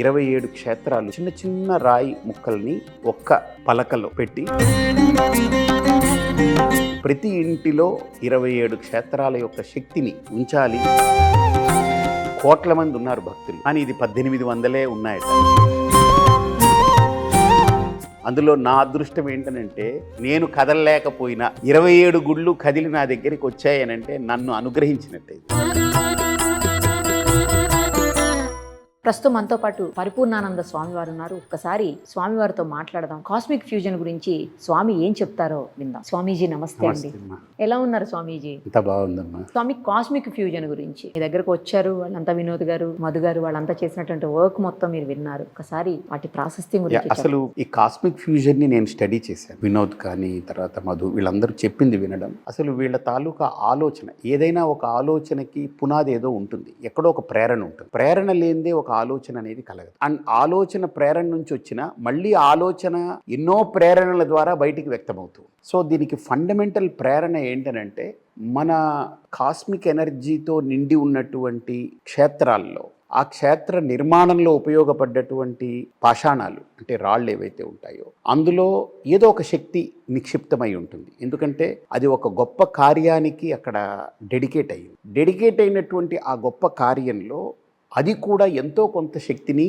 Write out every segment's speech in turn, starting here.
27 క్షేత్రాలు చిన్న చిన్న రాయి ముక్కల్ని ఒక్క పలకలో పెట్టి ప్రతి ఇంటిలో 27 క్షేత్రాల యొక్క శక్తిని ఉంచాలి. కోట్ల మంది ఉన్నారు భక్తులు, కానీ ఇది 1800 ఉన్నాయట. అందులో నా అదృష్టం ఏంటనంటే, నేను కదలలేకపోయినా 27 గుళ్ళు కదిలి నా దగ్గరికి వచ్చాయనంటే నన్ను అనుగ్రహించినట్టే. ప్రస్తుతం మనతో పాటు పరిపూర్ణానంద స్వామి వారు ఉన్నారు. ఒక్కసారి స్వామివారితో మాట్లాడదాం. కాస్మిక్ ఫ్యూజన్ గురించి స్వామి ఏం చెప్తారో విందాం. స్వామీజీ నమస్తే అండి. ఎలా ఉన్నారు స్వామీజీ? అంత బాగుందమ్మా. స్వామి, కాస్మిక్ ఫ్యూజన్ గురించి మీ దగ్గరకు వచ్చారు, వాళ్ళంతా వినోద్ గారు, మధు గారు, వాళ్ళంతా చేసినటువంటి వర్క్ మొత్తం మీరు విన్నారు. ఒకసారి వాటి ప్రాశస్త్యం గురించి. అసలు ఈ కాస్మిక్ ఫ్యూజన్ ని నేను స్టడీ చేశాను. వినోద్ కానీ తర్వాత మధు, వీళ్ళందరూ చెప్పింది వినడం. అసలు వీళ్ళ తాలూకా ఆలోచన, ఏదైనా ఒక ఆలోచనకి పునాది ఏదో ఉంటుంది, ఎక్కడో ఒక ప్రేరణ ఉంటుంది. ప్రేరణ లేనిదే ఒక ఆలోచన అనేది కలగదు. అండ్ ఆలోచన ప్రేరణ నుంచి వచ్చిన మళ్ళీ ఆలోచన ఎన్నో ప్రేరణల ద్వారా బయటికి వ్యక్తమవుతుంది. సో దీనికి ఫండమెంటల్ ప్రేరణ ఏంటనంటే, మన కాస్మిక్ ఎనర్జీతో నిండి ఉన్నటువంటి క్షేత్రాల్లో, ఆ క్షేత్ర నిర్మాణంలో ఉపయోగపడ్డటువంటి పాషాణాలు అంటే రాళ్ళు ఏవైతే ఉంటాయో, అందులో ఏదో ఒక శక్తి నిక్షిప్తమై ఉంటుంది. ఎందుకంటే అది ఒక గొప్ప కార్యానికి అక్కడ డెడికేట్ అయ్యింది. డెడికేట్ అయినటువంటి ఆ గొప్ప కార్యంలో అది కూడా ఎంతో కొంత శక్తిని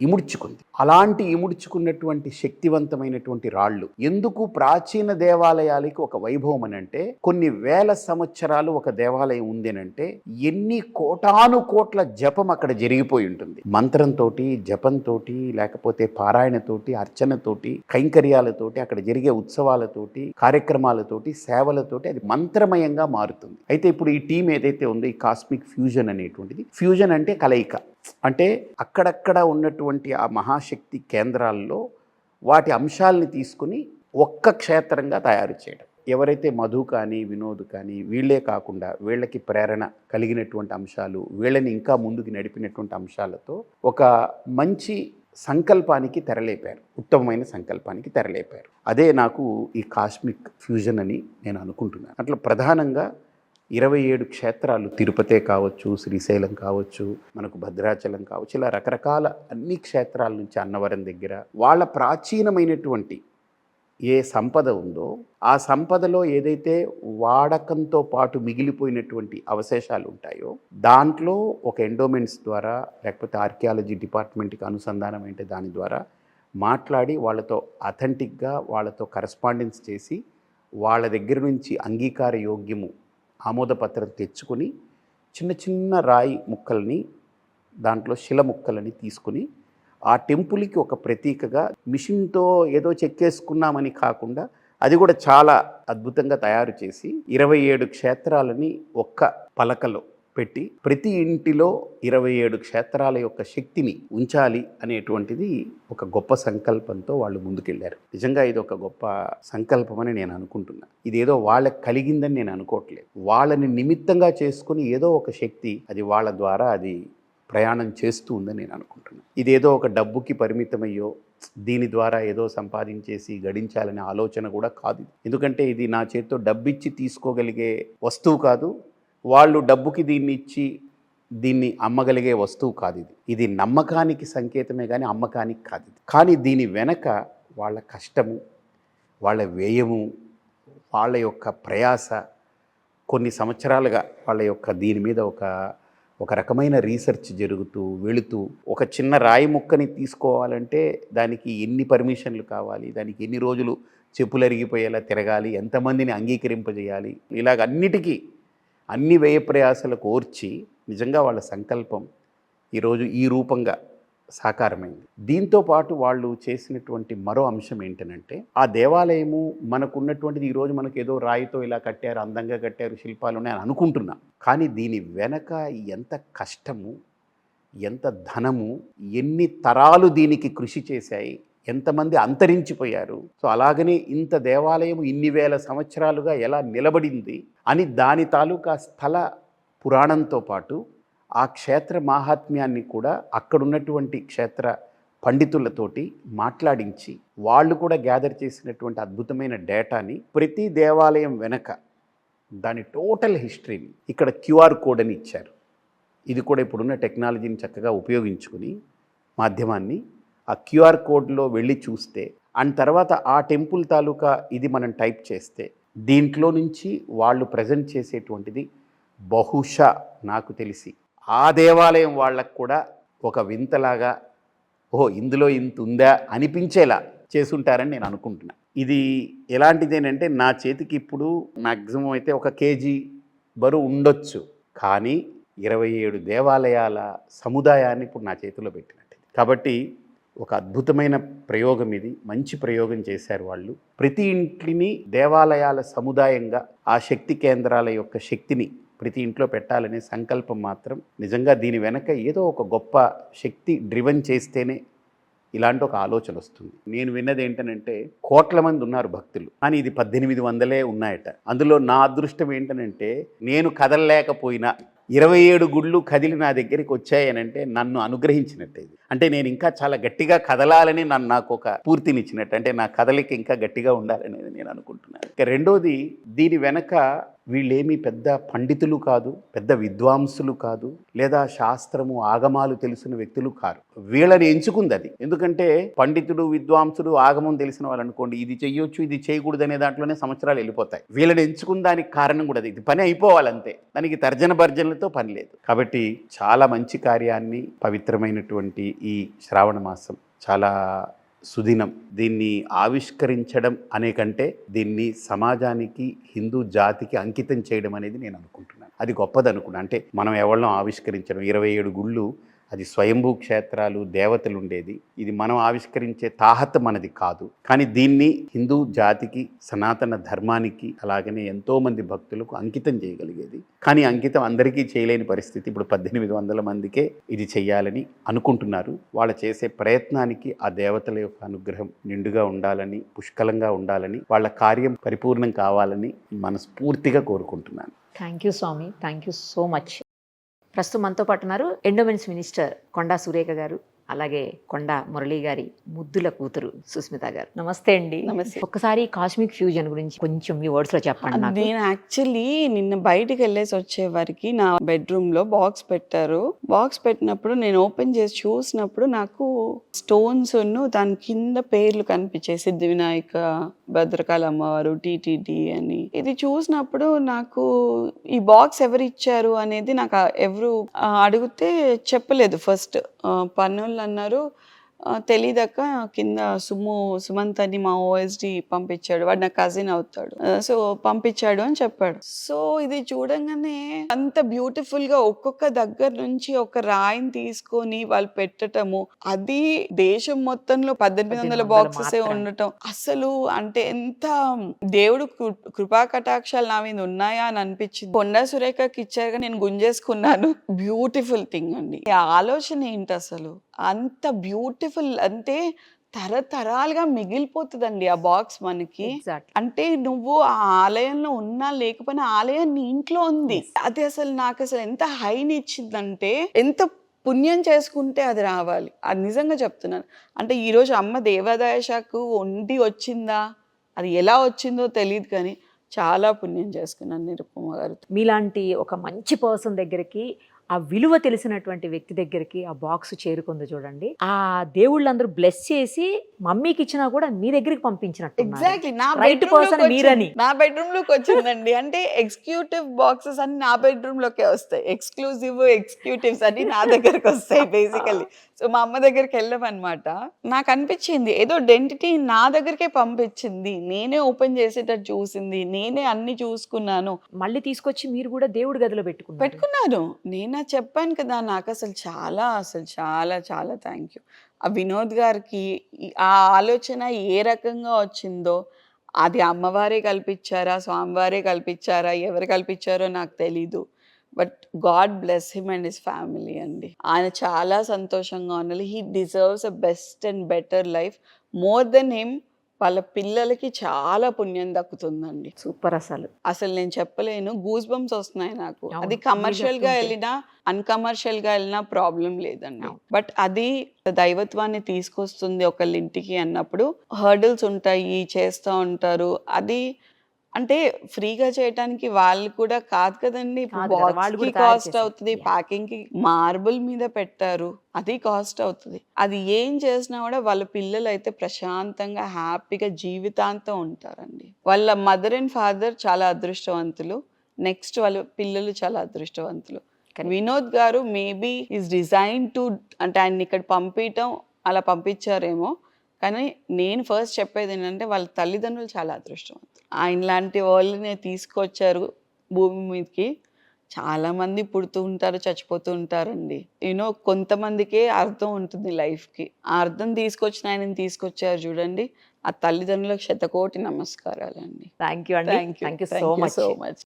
ఇముడ్చుకుంది. అలాంటి ఇముడ్చుకున్నటువంటి శక్తివంతమైనటువంటి రాళ్ళు ఎందుకు ప్రాచీన దేవాలయాలకి ఒక వైభవం అని అంటే, కొన్ని వేల సంవత్సరాలు ఒక దేవాలయం ఉంది అంటే ఎన్ని కోటాను కోట్ల జపం అక్కడ జరిగిపోయి ఉంటుంది. మంత్రంతో, జపంతో, లేకపోతే పారాయణతోటి, అర్చనతోటి, కైంకర్యాలతోటి, అక్కడ జరిగే ఉత్సవాలతోటి, కార్యక్రమాలతోటి, సేవలతోటి అది మంత్రమయంగా మారుతుంది. అయితే ఇప్పుడు ఈ టీం ఏదైతే ఉందో, ఈ కాస్మిక్ ఫ్యూజన్ అనేటువంటిది, ఫ్యూజన్ అంటే కలయిక, అంటే అక్కడక్కడ ఉన్నటువంటి ఆ మహాశక్తి కేంద్రాల్లో వాటి అంశాలని తీసుకుని ఒక్క క్షేత్రంగా తయారు చేయడం. ఎవరైతే మధు కానీ వినోద్ కానీ వీళ్ళే కాకుండా వీళ్ళకి ప్రేరణ కలిగినటువంటి అంశాలు, వీళ్ళని ఇంకా ముందుకు నడిపినటువంటి అంశాలతో ఒక మంచి సంకల్పానికి తెరలేపారు, ఉత్తమమైన సంకల్పానికి తెరలేపారు. అదే నాకు ఈ కాస్మిక్ ఫ్యూజన్ అని నేను అనుకుంటున్నాను. అట్లా ప్రధానంగా 27 క్షేత్రాలు, తిరుపతే కావచ్చు, శ్రీశైలం కావచ్చు, మనకు భద్రాచలం కావచ్చు, ఇలా రకరకాల అన్ని క్షేత్రాల నుంచి, అన్నవరం దగ్గర వాళ్ళ ప్రాచీనమైనటువంటి ఏ సంపద ఉందో ఆ సంపదలో ఏదైతే వాడకంతో పాటు మిగిలిపోయినటువంటి అవశేషాలు ఉంటాయో దాంట్లో ఒక ఎండోమెంట్స్ ద్వారా, లేకపోతే ఆర్కియాలజీ డిపార్ట్మెంట్కి అనుసంధానం అంటే దాని ద్వారా మాట్లాడి వాళ్ళతో అథెంటిక్గా వాళ్ళతో కరస్పాండెన్స్ చేసి వాళ్ళ దగ్గర నుంచి అంగీకార యోగ్యము ఆమోదపత్రం తెచ్చుకొని చిన్న చిన్న రాయి ముక్కల్ని, దాంట్లో శిల ముక్కలని తీసుకుని ఆ టెంపుల్కి ఒక ప్రతీకగా మిషన్తో ఏదో చెక్కేసుకున్నామని కాకుండా అది కూడా చాలా అద్భుతంగా తయారు చేసి 27 క్షేత్రాలని ఒక్క పలకలో పెట్టి ప్రతి ఇంటిలో 27 క్షేత్రాల యొక్క శక్తిని ఉంచాలి అనేటువంటిది ఒక గొప్ప సంకల్పంతో వాళ్ళు ముందుకెళ్ళారు. నిజంగా ఇది ఒక గొప్ప సంకల్పం అని నేను అనుకుంటున్నా. ఇదేదో వాళ్ళకి కలిగిందని నేను అనుకోవట్లేదు. వాళ్ళని నిమిత్తంగా చేసుకుని ఏదో ఒక శక్తి అది వాళ్ళ ద్వారా అది ప్రయాణం చేస్తూ ఉందని నేను అనుకుంటున్నాను. ఇదేదో ఒక డబ్బుకి పరిమితమయ్యో దీని ద్వారా ఏదో సంపాదించేసి గడించాలనే ఆలోచన కూడా కాదు. ఎందుకంటే ఇది నా చేతితో డబ్బిచ్చి తీసుకోగలిగే వస్తువు కాదు, వాళ్ళు డబ్బుకి దీన్ని ఇచ్చి దీన్ని అమ్మగలిగే వస్తువు కాదు. ఇది నమ్మకానికి సంకేతమే కానీ అమ్మకానికి కాదు. కానీ దీని వెనక వాళ్ళ కష్టము, వాళ్ళ వ్యయము, వాళ్ళ యొక్క ప్రయాస, కొన్ని సంవత్సరాలుగా వాళ్ళ యొక్క దీని మీద ఒక రకమైన రీసెర్చ్ జరుగుతూ వెళుతూ, ఒక చిన్న రాయి ముక్కని తీసుకోవాలంటే దానికి ఎన్ని పర్మిషన్లు కావాలి, దానికి ఎన్ని రోజులు చెప్పులు అరిగిపోయేలా తిరగాలి, ఎంతమందిని అంగీకరింపజేయాలి, ఇలాగ అన్నిటికీ అన్ని వ్యయ ప్రయాసాలకు ఓర్చి నిజంగా వాళ్ళ సంకల్పం ఈరోజు ఈ రూపంగా సాకారమైంది. దీంతో పాటు వాళ్ళు చేసినటువంటి మరో అంశం ఏంటనంటే, ఆ దేవాలయము మనకున్నటువంటిది ఈరోజు మనకు ఏదో రాయితో ఇలా కట్టారు, అందంగా కట్టారు, శిల్పాలు ఉన్నాయని అనుకుంటున్నాం. కానీ దీని వెనక ఎంత కష్టము, ఎంత ధనము, ఎన్ని తరాలు దీనికి కృషి చేశాయి, ఎంతమంది అంతరించిపోయారు. సో అలాగనే ఇంత దేవాలయం ఇన్ని వేల సంవత్సరాలుగా ఎలా నిలబడింది అని దాని తాలూకా స్థల పురాణంతో పాటు ఆ క్షేత్ర మాహాత్మ్యాన్ని కూడా అక్కడున్నటువంటి క్షేత్ర పండితులతోటి మాట్లాడించి వాళ్ళు కూడా గ్యాదర్ చేసినటువంటి అద్భుతమైన డేటాని, ప్రతి దేవాలయం వెనక దాని టోటల్ హిస్టరీని ఇక్కడ QR కోడ్ అని ఇచ్చారు. ఇది కూడా ఇప్పుడున్న టెక్నాలజీని చక్కగా ఉపయోగించుకుని మాధ్యమాన్ని, ఆ క్యూఆర్ కోడ్లో వెళ్ళి చూస్తే అండ్ తర్వాత ఆ టెంపుల్ తాలూకా ఇది మనం టైప్ చేస్తే దీంట్లో నుంచి వాళ్ళు ప్రజెంట్ చేసేటువంటిది బహుశా నాకు తెలిసి ఆ దేవాలయం వాళ్ళకు కూడా ఒక వింతలాగా ఓహో ఇందులో ఇంత ఉందా అనిపించేలా చేసుంటారని నేను అనుకుంటున్నా. ఇది ఎలాంటిదేనంటే నా చేతికి ఇప్పుడు మ్యాక్సిమం అయితే 1 కేజీ బరువు ఉండొచ్చు, కానీ 27 దేవాలయాల సముదాయాన్ని ఇప్పుడు నా చేతిలో పెట్టినట్టు. కాబట్టి ఒక అద్భుతమైన ప్రయోగం ఇది, మంచి ప్రయోగం చేశారు వాళ్ళు. ప్రతి ఇంటిని దేవాలయాల సముదాయంగా ఆ శక్తి కేంద్రాల యొక్క శక్తిని ప్రతి ఇంట్లో పెట్టాలనే సంకల్పం మాత్రం నిజంగా దీని వెనక ఏదో ఒక గొప్ప శక్తి డ్రివెన్ చేస్తేనే ఇలాంటి ఒక ఆలోచన వస్తుంది. నేను విన్నది ఏంటనంటే కోట్ల మంది ఉన్నారు భక్తులు, కానీ ఇది 1800 ఉన్నాయట. అందులో నా అదృష్టం ఏంటనంటే నేను కదలలేకపోయినా 27 గుళ్ళు కదిలి నా దగ్గరికి వచ్చాయనంటే నన్ను అనుగ్రహించినట్టే. అంటే నేను ఇంకా చాలా గట్టిగా కదలాలని నాకు ఒక పూర్తినిచ్చినట్టు, అంటే నా కదలిక ఇంకా గట్టిగా ఉండాలనేది నేను అనుకుంటున్నాను. ఇక రెండోది, దీని వెనక వీళ్ళేమీ పెద్ద పండితులు కాదు, పెద్ద విద్వాంసులు కాదు, లేదా శాస్త్రము ఆగమాలు తెలిసిన వ్యక్తులు కారు. వీళ్ళని ఎంచుకుంది అది. ఎందుకంటే పండితుడు, విద్వాంసుడు, ఆగమం తెలిసిన వాళ్ళు అనుకోండి, ఇది చెయ్యొచ్చు ఇది చేయకూడదు అనే దాంట్లోనే సంవత్సరాలు వెళ్ళిపోతాయి. వీళ్ళని ఎంచుకున్న దానికి కారణం కూడా అది, ఇది పని అయిపోవాలంతే, దానికి తర్జన భర్జనలతో పని లేదు. కాబట్టి చాలా మంచి కార్యాన్ని, పవిత్రమైనటువంటి ఈ శ్రావణ మాసం చాలా సుదినం. దీన్ని ఆవిష్కరించడం అనే కంటే దీన్ని సమాజానికి, హిందూ జాతికి అంకితం చేయడం అనేది నేను అనుకుంటున్నాను. అది గొప్పది అనుకున్నాను. అంటే మనం ఎవరినో ఆవిష్కరించడం, 27 గుళ్ళు, అది స్వయంభూ క్షేత్రాలు, దేవతలు ఉండేది. ఇది మనం ఆవిష్కరించే తాహత మనది కాదు, కానీ దీన్ని హిందూ జాతికి, సనాతన ధర్మానికి, అలాగనే ఎంతోమంది భక్తులకు అంకితం చేయగలిగేది. కానీ అంకితం అందరికీ చేయలేని పరిస్థితి. ఇప్పుడు 1800 మందికే ఇది చెయ్యాలని అనుకుంటున్నారు. వాళ్ళు చేసే ప్రయత్నానికి ఆ దేవతల యొక్క అనుగ్రహం నిండుగా ఉండాలని, పుష్కలంగా ఉండాలని, వాళ్ళ కార్యం పరిపూర్ణం కావాలని మనస్ఫూర్తిగా కోరుకుంటున్నాను. Thank you Swami, thank you so much. ప్రస్తుతం మనతో పాటు ఉన్నారు ఎండోమెంట్స్ మినిస్టర్ కొండా సురేఖ గారు, అలాగే కొండా మురళి గారి ముద్దుల కూతురు సుస్మిత గారు. నమస్తే అండి. నమస్తే. ఒక్కసారి కాస్మిక్ ఫ్యూజన్ గురించి కొంచెం మీ వర్డ్స్ లో చెప్పండి నాకు. నేను యాక్చువల్లీ నిన్న బయటికి వెళ్ళేసి వచ్చే వరకు నా బెడ్రూమ్ లో బాక్స్ పెట్టారు. బాక్స్ పెట్టినప్పుడు నేను ఓపెన్ చేసి చూసినప్పుడు నాకు స్టోన్స్ దాని కింద పేర్లు కనిపించాయి, సిద్ధి వినాయక, భద్రకాళి అమ్మవారు, టీటీడీ అని. ఇది చూసినప్పుడు నాకు ఈ బాక్స్ ఎవరు ఇచ్చారు అనేది నాకు ఎవరు అడిగితే చెప్పలేదు. ఫస్ట్ పన్నులు అన్నారు, తెలీదక్క కింద సుమంత్ అని మా ఓఎస్డి పంపించాడు, వాడు నా కజిన్ అవుతాడు, సో పంపించాడు అని చెప్పాడు. సో ఇది చూడంగానే అంత బ్యూటిఫుల్ గా ఒక్కొక్క దగ్గర నుంచి ఒక రాయిని తీసుకొని వాళ్ళు పెట్టటము, అది దేశం మొత్తంలో 1800 బాక్సెస్ ఉండటం, అసలు అంటే ఎంత దేవుడు కృపా కటాక్షాలు నా మీద ఉన్నాయా అని అనిపించింది. కొండా సురేఖకి ఇచ్చారుగా నేను గుంజేసుకున్నాను. బ్యూటిఫుల్ థింగ్ అండి. ఈ ఆలోచన ఏంటి అసలు, అంత బ్యూటిఫుల్, అంటే తరతరాలుగా మిగిలిపోతుందండి ఆ బాక్స్ మనకి. అంటే నువ్వు ఆ ఆలయంలో ఉన్నా లేకపోయినా ఆలయం నీ ఇంట్లో ఉంది. అది అసలు నాకు అసలు ఎంత హైని ఇచ్చిందంటే, ఎంత పుణ్యం చేసుకుంటే అది రావాలి. అది నిజంగా చెప్తున్నాను. అంటే ఈరోజు అమ్మ దేవాదాయ శాఖకు వండి వచ్చిందా, అది ఎలా వచ్చిందో తెలియదు, కానీ చాలా పుణ్యం చేసుకున్నాను నిరుపమ గారు. మీలాంటి ఒక మంచి పర్సన్ దగ్గరికి, ఆ విలువ తెలిసినటువంటి వ్యక్తి దగ్గరికి ఆ బాక్స్ చేరుకుంది చూడండి. ఆ దేవుళ్ళందరూ బ్లెస్ చేసి మమ్మీకి ఇచ్చినా కూడా మీ దగ్గరికి పంపించినట్టు. ఎగ్జాక్ట్లీ నా రైట్ పర్సన్ మీరని. నా బెడ్రూమ్ లోకి వచ్చిందండి. అంటే ఎగ్జిక్యూటివ్ బాక్సెస్ అన్ని నా బెడ్రూమ్ లోకే వస్తాయి, ఎక్స్క్లూజివ్ ఎగ్జిక్యూటివ్స్ అన్ని నా దగ్గరకు వస్తాయి బేసికలీ. సో మా అమ్మ దగ్గరికి వెళ్ళామన్నమాట. నాకు అనిపించింది ఏదో డెంటిటీ నా దగ్గరికే పంపించింది, నేనే ఓపెన్ చేసేటట్టు చూసింది, నేనే అన్ని చూసుకున్నాను. మళ్ళీ తీసుకొచ్చి మీరు కూడా దేవుడి గదిలో పెట్టుకున్నాను. నేను చెప్పాను కదా, నాకు అసలు చాలా చాలా థ్యాంక్ యూ. ఆ వినోద్ గారికి ఆ ఆలోచన ఏ రకంగా వచ్చిందో, అది అమ్మవారే కల్పించారా, స్వామివారే కల్పించారా, ఎవరు కల్పించారో నాకు తెలీదు. But God bless him and his family అండి. ఆయన చాలా సంతోషంగా ఉండాలి. He deserves a best and better life. More than him వాళ్ళ పిల్లలకి చాలా పుణ్యం దక్కుతుందండి. సూపర్. అసలు నేను చెప్పలేను, గూస్ బంప్స్ వస్తున్నాయి నాకు. అది కమర్షియల్ గా వెళ్ళినా అన్కమర్షియల్ గా వెళ్ళినా ప్రాబ్లం లేదండి. బట్ అది దైవత్వాన్ని తీసుకొస్తుంది ఒకళ్ళ ఇంటికి అన్నప్పుడు హర్డిల్స్ ఉంటాయి, చేస్తూ ఉంటారు. అది అంటే ఫ్రీగా చేయటానికి వాళ్ళు కూడా కాదు కదండి. ఇప్పుడు కాదు కదా, వాళ్ళు బాక్స్ కి కూడా తయారు కాస్ట్ చేశారు. అవుతుంది, Yeah. ప్యాకింగ్ కి మార్బుల్ మీద పెట్టారు, అది కాస్ట్ అవుతుంది. అది ఏం చేసినా కూడా వాళ్ళ పిల్లలు అయితే ప్రశాంతంగా హ్యాపీగా జీవితాంతం ఉంటారండి. వాళ్ళ మదర్ అండ్ ఫాదర్ చాలా అదృష్టవంతులు, నెక్స్ట్ వాళ్ళ పిల్లలు చాలా అదృష్టవంతులు. Correct. వినోద్ గారు మేబీ ఈజ్ డిజైన్ టు, అంటే ఆయన ఇక్కడ పంపించటం అలా పంపించారేమో, కానీ నేను ఫస్ట్ చెప్పేది ఏంటంటే వాళ్ళ తల్లిదండ్రులు చాలా అదృష్టవంతులు. ఆయన లాంటి వాళ్ళని తీసుకొచ్చారు భూమి మీదకి. చాలా మంది పుడుతూ ఉంటారు, చచ్చిపోతూ ఉంటారండి. కొంతమందికే అర్థం ఉంటుంది లైఫ్కి. ఆ అర్థం తీసుకొచ్చిన ఆయనని తీసుకొచ్చారు చూడండి, ఆ తల్లిదండ్రులకు శతకోటి నమస్కారాలండి. థ్యాంక్ యూ అండి. Thank you so much. So much.